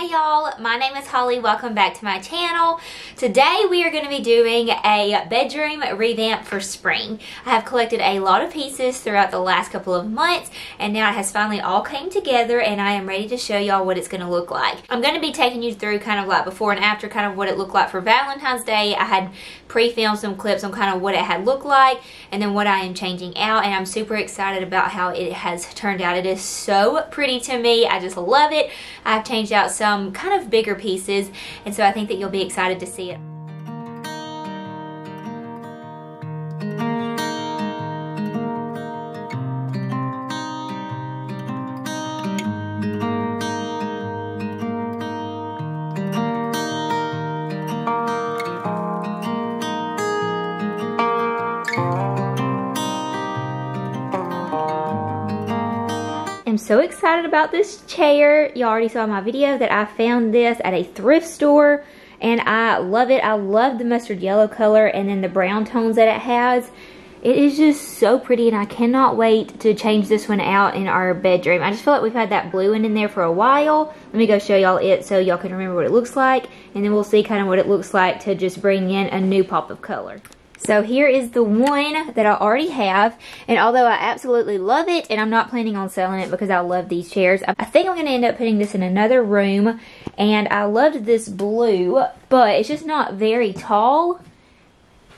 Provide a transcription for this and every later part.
Hey y'all, my name is Holly. Welcome back to my channel. Today we are going to be doing a bedroom revamp for spring. I have collected a lot of pieces throughout the last couple of months and now it has finally all came together and I am ready to show y'all what it's going to look like. I'm going to be taking you through kind of like before and after, kind of what it looked like for Valentine's Day. I had pre-filmed some clips on kind of what it had looked like and then what I am changing out, and I'm super excited about how it has turned out. It is so pretty to me. I just love it. I've changed out some kind of bigger pieces, and so I think that you'll be excited to see it. I'm so excited about this chair. You already saw in my video that I found this at a thrift store and I love it. I love the mustard yellow color and then the brown tones that it has. It is just so pretty and I cannot wait to change this one out in our bedroom. I just feel like we've had that blue one in there for a while. Let me go show y'all it so y'all can remember what it looks like, and then we'll see kind of what it looks like to just bring in a new pop of color. So here is the one that I already have, and although I absolutely love it and I'm not planning on selling it because I love these chairs, I think I'm going to end up putting this in another room. And I loved this blue, but it's just not very tall,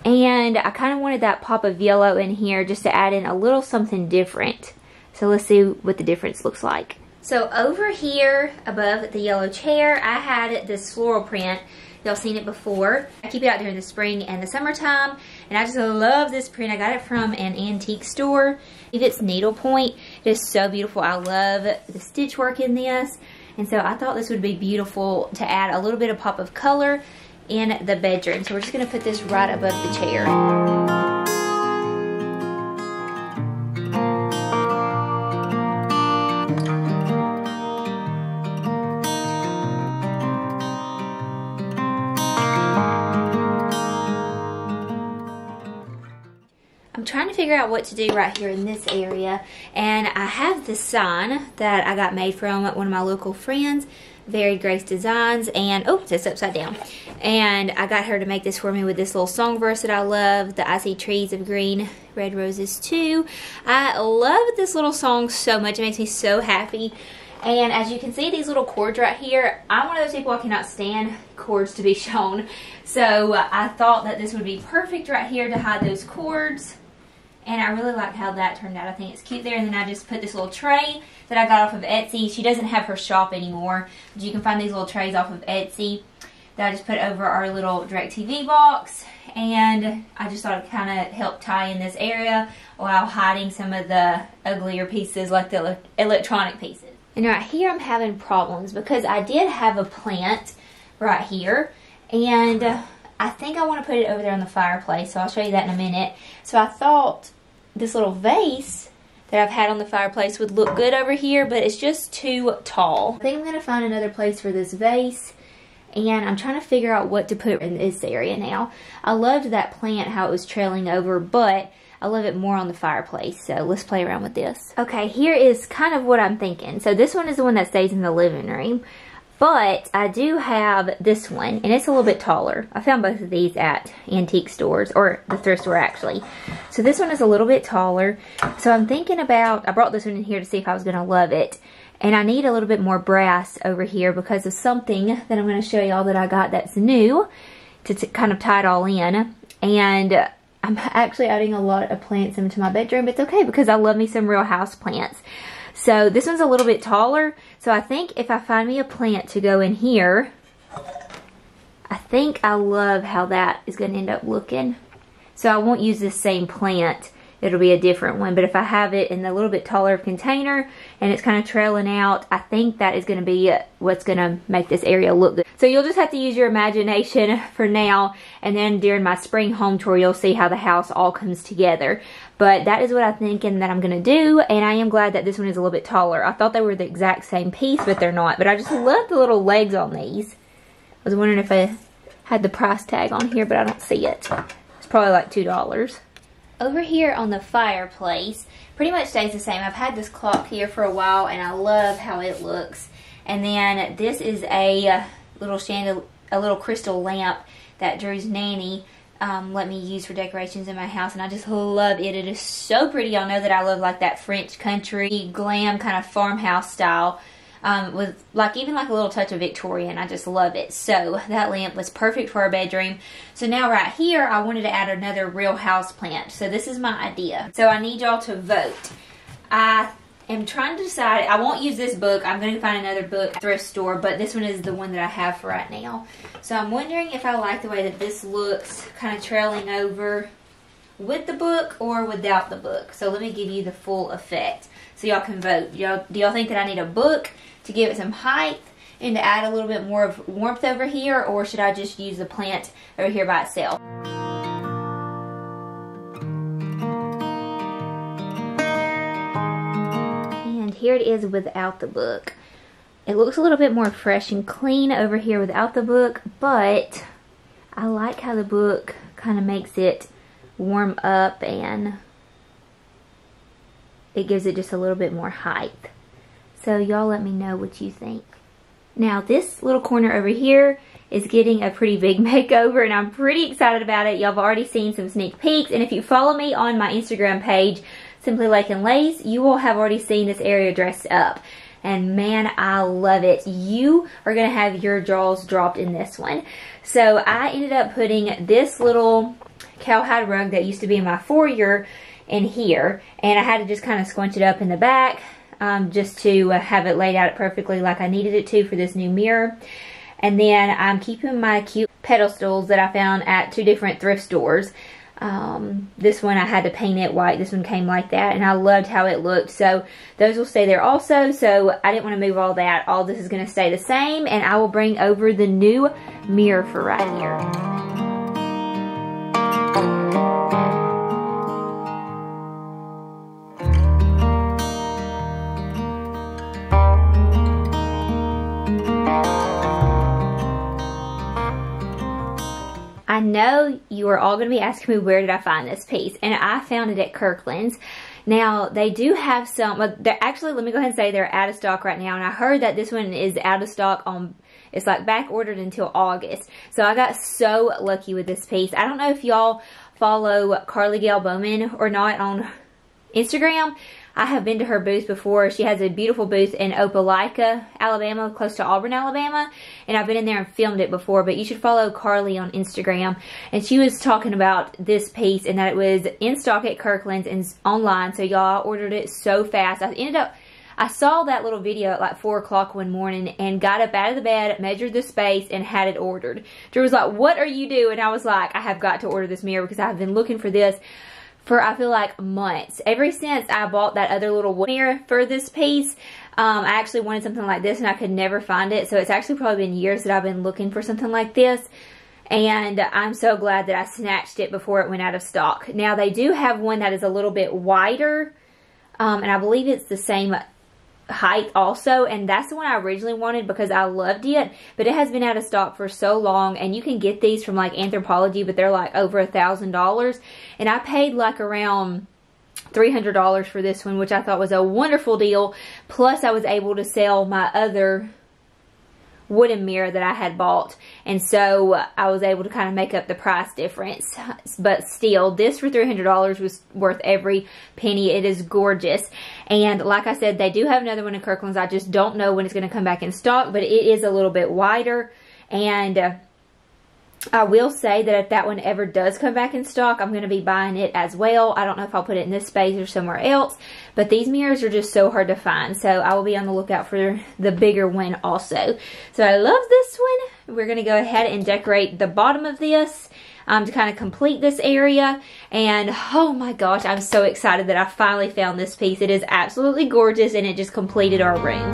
and I kind of wanted that pop of yellow in here just to add in a little something different. So let's see what the difference looks like. So over here above the yellow chair I had this floral print. Y'all seen it before. I keep it out during the spring and the summertime, and I just love this print. I got it from an antique store. It's needlepoint. It is so beautiful. I love the stitch work in this, and so I thought this would be beautiful to add a little bit of pop of color in the bedroom. So we're just going to put this right above the chair. I'm trying to figure out what to do right here in this area, and I have this sign that I got made from one of my local friends, Varied Grace Designs, and oh, it's upside down. And I got her to make this for me with this little song verse that I love, the I See Trees of Green, Red Roses Too. I love this little song so much. It makes me so happy. And as you can see, these little cords right here, I'm one of those people I cannot stand cords to be shown. So I thought that this would be perfect right here to hide those cords. And I really like how that turned out. I think it's cute there. And then I just put this little tray that I got off of Etsy. She doesn't have her shop anymore, but you can find these little trays off of Etsy that I just put over our little DirecTV box. And I just thought it kind of helped tie in this area while hiding some of the uglier pieces, like the electronic pieces. And right here I'm having problems because I did have a plant right here, and I think I want to put it over there on the fireplace, so I'll show you that in a minute. So I thought this little vase that I've had on the fireplace would look good over here, but it's just too tall. I think I'm going to find another place for this vase, and I'm trying to figure out what to put in this area now. I loved that plant, how it was trailing over, but I love it more on the fireplace, so let's play around with this. Okay, here is kind of what I'm thinking. So this one is the one that stays in the living room, but I do have this one, and it's a little bit taller. I found both of these at antique stores, or the thrift store actually. So this one is a little bit taller. So I'm thinking about, I brought this one in here to see if I was going to love it. And I need a little bit more brass over here because of something that I'm going to show y'all that I got that's new to kind of tie it all in. And I'm actually adding a lot of plants into my bedroom, but it's okay because I love me some real house plants. So this one's a little bit taller, so I think if I find me a plant to go in here, I think I love how that is going to end up looking. So I won't use this same plant, it'll be a different one, but if I have it in a little bit taller container and it's kind of trailing out, I think that is going to be what's going to make this area look good. So you'll just have to use your imagination for now, and then during my spring home tour you'll see how the house all comes together. But that is what I'm thinking that I'm going to do, and I am glad that this one is a little bit taller. I thought they were the exact same piece, but they're not. But I just love the little legs on these. I was wondering if I had the price tag on here, but I don't see it. It's probably like $2. Over here on the fireplace, pretty much stays the same. I've had this clock here for a while, and I love how it looks. And then this is a little crystal lamp that Drew's nanny let me use for decorations in my house, and I just love it. It is so pretty. Y'all know that I love like that French country glam kind of farmhouse style, with even like a little touch of Victorian. I just love it. So that lamp was perfect for our bedroom. So now right here I wanted to add another real house plant. So this is my idea. So I need y'all to vote. I am trying to decide. I won't use this book. I'm going to find another book thrift store, but this one is the one that I have for right now. So I'm wondering if I like the way that this looks, kind of trailing over with the book or without the book. So let me give you the full effect so y'all can vote. Do y'all think that I need a book to give it some height and to add a little bit more of warmth over here, or should I just use the plant over here by itself? And here it is without the book. It looks a little bit more fresh and clean over here without the book, but I like how the book kind of makes it warm up and it gives it just a little bit more height. So y'all let me know what you think. Now this little corner over here is getting a pretty big makeover, and I'm pretty excited about it. Y'all have already seen some sneak peeks, and if you follow me on my Instagram page, Simply Lake and Lace, you will have already seen this area dressed up. And man, I love it. You are going to have your jaws dropped in this one. So I ended up putting this little cowhide rug that used to be in my foyer in here, and I had to just kind of squinch it up in the back just to have it laid out perfectly like I needed it to for this new mirror. And then I'm keeping my cute pedestals that I found at 2 different thrift stores. This one I had to paint it white. This one came like that, and I loved how it looked. So those will stay there also. So I didn't want to move all that. All this is going to stay the same, and I will bring over the new mirror for right here. I know you are all going to be asking me, where did I find this piece? And I found it at Kirkland's. Now, they do have some, they're actually, let me go ahead and say they're out of stock right now. And I heard that this one is out of stock on, it's like back ordered until August. So I got so lucky with this piece. I don't know if y'all follow Carly Gail Bowman or not on Instagram. I have been to her booth before. She has a beautiful booth in Opelika, Alabama, close to Auburn, Alabama. And I've been in there and filmed it before, but you should follow Carly on Instagram. And she was talking about this piece and that it was in stock at Kirkland's and online. So y'all, ordered it so fast. I saw that little video at like 4 o'clock one morning and got up out of the bed, measured the space, and had it ordered. Drew was like, "What are you doing?" I was like, I have got to order this mirror because I've been looking for this for, I feel like, months. Ever since I bought that other little mirror for this piece, I actually wanted something like this and I could never find it. So it's actually probably been years that I've been looking for something like this. And I'm so glad that I snatched it before it went out of stock. Now they do have one that is a little bit wider. And I believe it's the same height also, and that's the one I originally wanted because I loved it, but it has been out of stock for so long. And you can get these from like Anthropologie, but they're like over $1,000, and I paid like around $300 for this one, which I thought was a wonderful deal. Plus I was able to sell my other wooden mirror that I had bought, and so I was able to kind of make up the price difference. But still, this for $300 was worth every penny. It is gorgeous, and like I said, they do have another one in Kirkland's. I just don't know when it's going to come back in stock, but it is a little bit wider. And I will say that if that one ever does come back in stock, I'm going to be buying it as well. I don't know if I'll put it in this space or somewhere else, but these mirrors are just so hard to find. So I will be on the lookout for the bigger one also. So I love this one. We're going to go ahead and decorate the bottom of this to kind of complete this area. And oh my gosh, I'm so excited that I finally found this piece. It is absolutely gorgeous, and it just completed our room.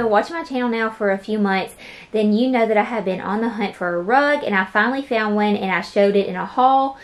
Watching my channel now for a few months, then you know that I have been on the hunt for a rug, and I finally found one and I showed it in a haul.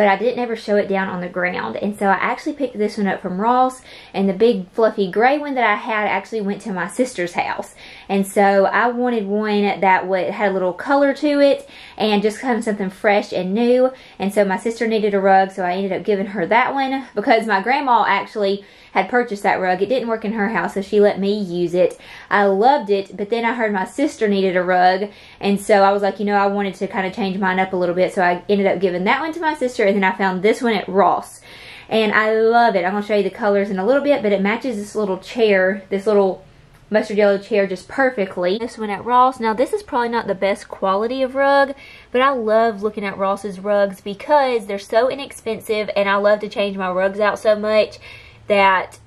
but I didn't ever show it down on the ground. And so I actually picked this one up from Ross, and the big fluffy gray one that I had actually went to my sister's house. And so I wanted one that had a little color to it and just kind of something fresh and new. And so my sister needed a rug, so I ended up giving her that one because my grandma actually had purchased that rug. It didn't work in her house, so she let me use it. I loved it, but then I heard my sister needed a rug, and so I was like, you know, I wanted to kind of change mine up a little bit, so I ended up giving that one to my sister, and then I found this one at Ross. And I love it. I'm going to show you the colors in a little bit, but it matches this little chair, this little mustard yellow chair just perfectly. This one at Ross. Now this is probably not the best quality of rug, but I love looking at Ross's rugs because they're so inexpensive, and I love to change my rugs out so much that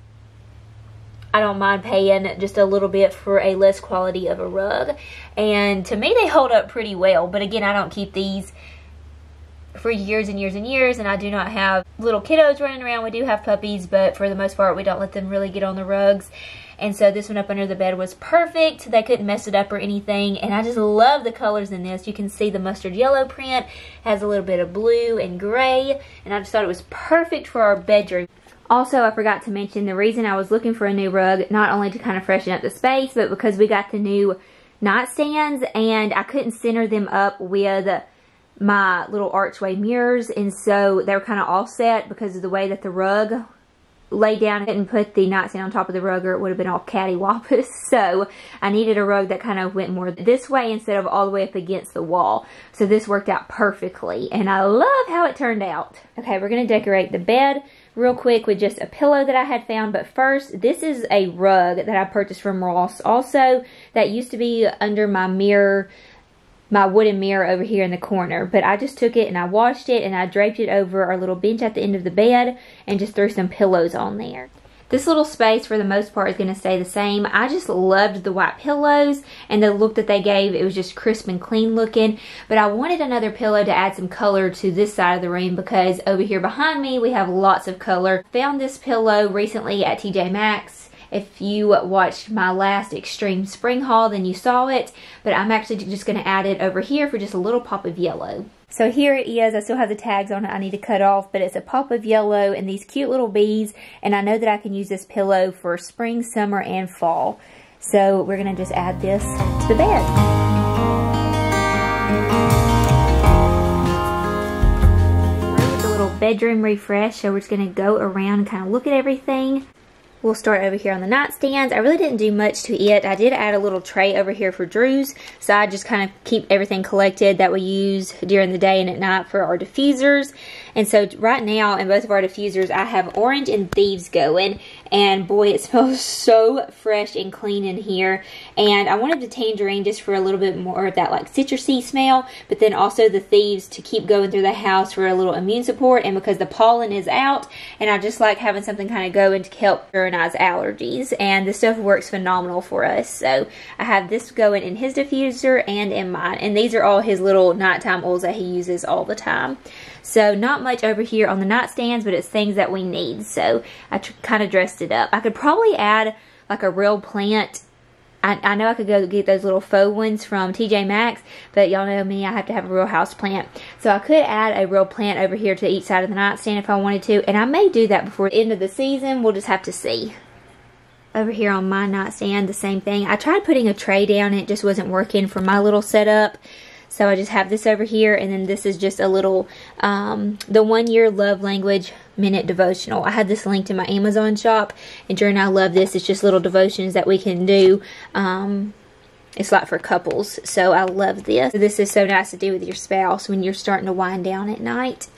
I don't mind paying just a little bit for a less quality of a rug. And to me, they hold up pretty well. But again, I don't keep these for years and years and years, and I do not have little kiddos running around. We do have puppies, but for the most part, we don't let them really get on the rugs. And so this one up under the bed was perfect. They couldn't mess it up or anything. And I just love the colors in this. You can see the mustard yellow print has a little bit of blue and gray. And I just thought it was perfect for our bedroom. Also, I forgot to mention the reason I was looking for a new rug, not only to kind of freshen up the space, but because we got the new nightstands and I couldn't center them up with my little archway mirrors, and so they were kind of offset because of the way that the rug lay down. I couldn't put the nightstand on top of the rug or it would have been all cattywampus. So I needed a rug that kind of went more this way instead of all the way up against the wall. So this worked out perfectly, and I love how it turned out. Okay, we're going to decorate the bed real quick with just a pillow that I had found. But first, this is a rug that I purchased from Ross also that used to be under my mirror, my wooden mirror over here in the corner. But I just took it and I washed it and I draped it over our little bench at the end of the bed and just threw some pillows on there. This little space for the most part is going to stay the same. I just loved the white pillows and the look that they gave. It was just crisp and clean looking. But I wanted another pillow to add some color to this side of the room because over here behind me we have lots of color. Found this pillow recently at TJ Maxx. If you watched my last extreme spring haul, then you saw it. But I'm actually just going to add it over here for just a little pop of yellow. So here it is. I still have the tags on it I need to cut off, but it's a pop of yellow and these cute little bees. And I know that I can use this pillow for spring, summer, and fall. So we're going to just add this to the bed. With a little bedroom refresh, so we're just going to go around and kind of look at everything. We'll start over here on the nightstands. I really didn't do much to it. I did add a little tray over here for Drew's. So I just kind of keep everything collected that we use during the day and at night for our diffusers. And so right now in both of our diffusers, I have orange and thieves going. And boy, it smells so fresh and clean in here. And I wanted the tangerine just for a little bit more of that like citrusy smell. But then also the thieves to keep going through the house for a little immune support. And because the pollen is out. And I just like having something kind of going to help organize allergies. And this stuff works phenomenal for us. So I have this going in his diffuser and in mine. And these are all his little nighttime oils that he uses all the time. So not much over here on the nightstands, but it's things that we need. So I kind of dressed it up. I could probably add like a real plant. I know I could go get those little faux ones from TJ Maxx, but y'all know me, I have to have a real house plant. So I could add a real plant over here to each side of the nightstand if I wanted to. And I may do that before the end of the season. We'll just have to see. Over here on my nightstand, the same thing. I tried putting a tray down. It just wasn't working for my little setup. So I just have this over here, and then this is just a little, the 1 year love language minute devotional. I had this linked in my Amazon shop, and Drew and I love this. It's just little devotions that we can do. It's like for couples, so I love this. This is so nice to do with your spouse when you're starting to wind down at night.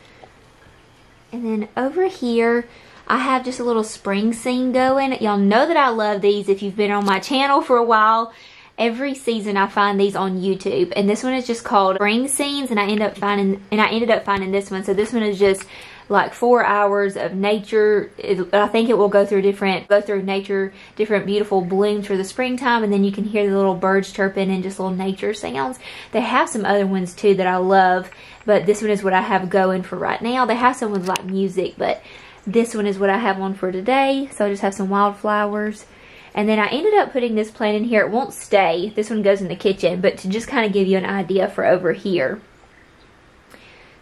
And then over here, I have just a little spring scene going. Y'all know that I love these if you've been on my channel for a while. Every season I find these on YouTube, and this one is just called Spring Scenes, and I ended up finding this one. So this one is just like 4 hours of nature. I think it will go through nature, different beautiful blooms for the springtime, and then you can hear the little birds chirping and just little nature sounds. They have some other ones too that I love, but this one is what I have going for right now. They have some with like music, but this one is what I have on for today. So I just have some wildflowers. And then I ended up putting this plant in here. It won't stay. This one goes in the kitchen, but to just kind of give you an idea for over here.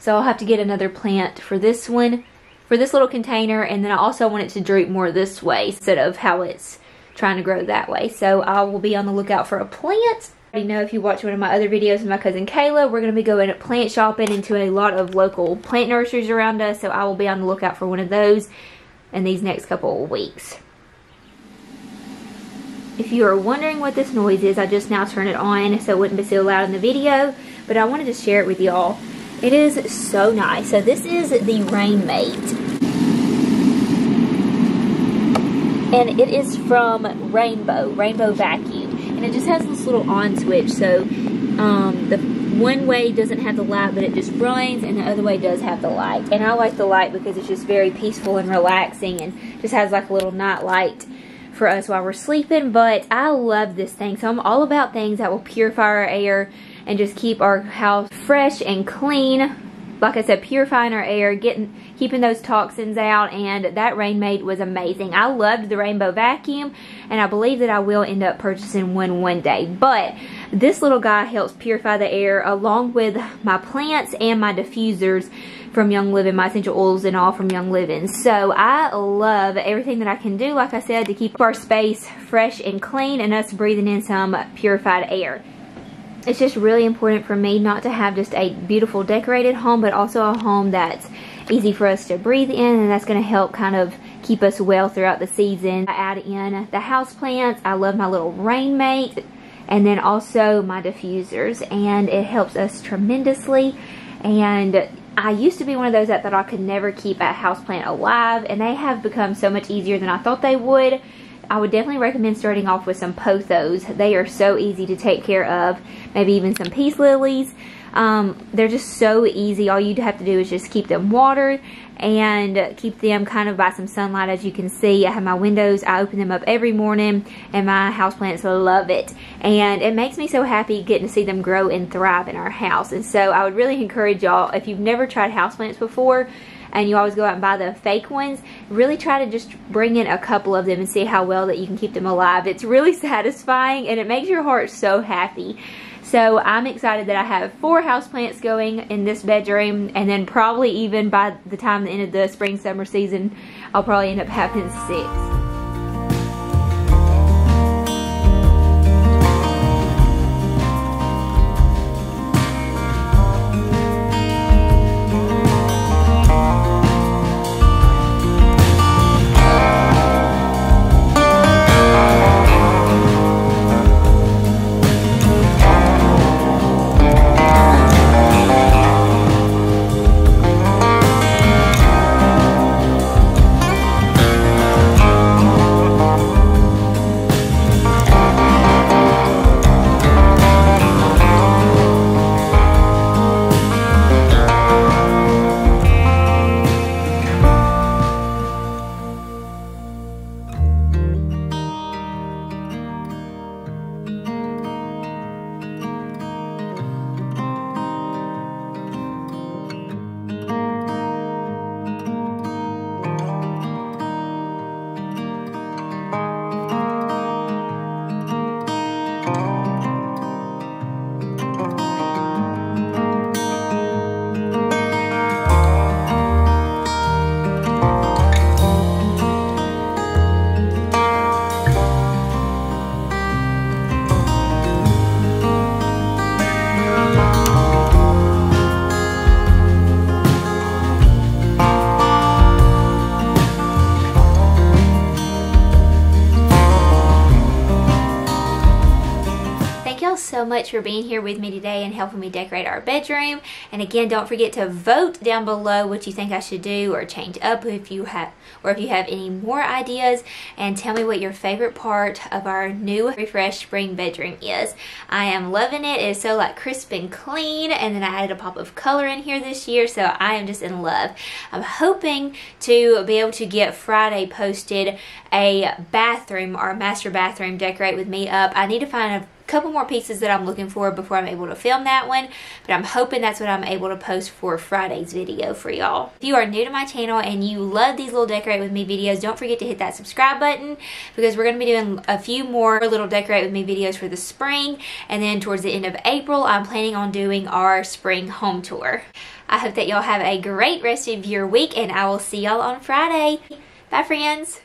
So I'll have to get another plant for this one, for this little container, and then I also want it to droop more this way instead of how it's trying to grow that way. So I will be on the lookout for a plant. I already know, if you watch one of my other videos with my cousin Kayla, we're going to be going plant shopping into a lot of local plant nurseries around us, so I will be on the lookout for one of those in these next couple of weeks. If you are wondering what this noise is, I just now turned it on so it wouldn't be so loud in the video, but I wanted to share it with y'all. It is so nice. So this is the Rain Mate, and it is from Rainbow Vacuum, and it just has this little on switch. So the one way doesn't have the light, but it just runs, and the other way does have the light. And I like the light because it's just very peaceful and relaxing, and just has like a little night light for us while we're sleeping. But I love this thing. So I'm all about things that will purify our air and just keep our house fresh and clean. Like I said, purifying our air, keeping those toxins out, and that Rain Mate was amazing. I loved the Rainbow Vacuum, and I believe that I will end up purchasing one day. But this little guy helps purify the air along with my plants and my diffusers from Young Living, my essential oils and all from Young Living. So I love everything that I can do, like I said, to keep our space fresh and clean and us breathing in some purified air. It's just really important for me not to have just a beautiful decorated home, but also a home that's easy for us to breathe in, and that's going to help kind of keep us well throughout the season. I add in the houseplants. I love my little Rain Mate, and then also my diffusers, and it helps us tremendously. And I used to be one of those that thought I could never keep a houseplant alive, and they have become so much easier than I thought they would. I would definitely recommend starting off with some pothos. They are so easy to take care of. Maybe even some peace lilies. They're just so easy. All you'd have to do is just keep them watered and keep them kind of by some sunlight. As you can see, I have my windows. I open them up every morning, and my houseplants love it. And it makes me so happy getting to see them grow and thrive in our house. And so I would really encourage y'all, if you've never tried houseplants before, and you always go out and buy the fake ones, really try to just bring in a couple of them and see how well that you can keep them alive. It's really satisfying, and it makes your heart so happy. So I'm excited that I have 4 houseplants going in this bedroom, and then probably even by the time the end of the spring summer season, I'll probably end up having 6. So much for being here with me today and helping me decorate our bedroom. And again, don't forget to vote down below what you think I should do or change up if you have any more ideas, and tell me what your favorite part of our new refreshed spring bedroom is. I am loving it. It is so like crisp and clean, and then I added a pop of color in here this year, so I am just in love. I'm hoping to be able to get Friday posted a bathroom, or master bathroom decorate with me up. I need to find couple more pieces that I'm looking for before I'm able to film that one, but I'm hoping that's what I'm able to post for Friday's video for y'all. If you are new to my channel and you love these little decorate with me videos, don't forget to hit that subscribe button, because we're going to be doing a few more little decorate with me videos for the spring, and then towards the end of April I'm planning on doing our spring home tour. I hope that y'all have a great rest of your week, and I will see y'all on Friday. Bye, friends.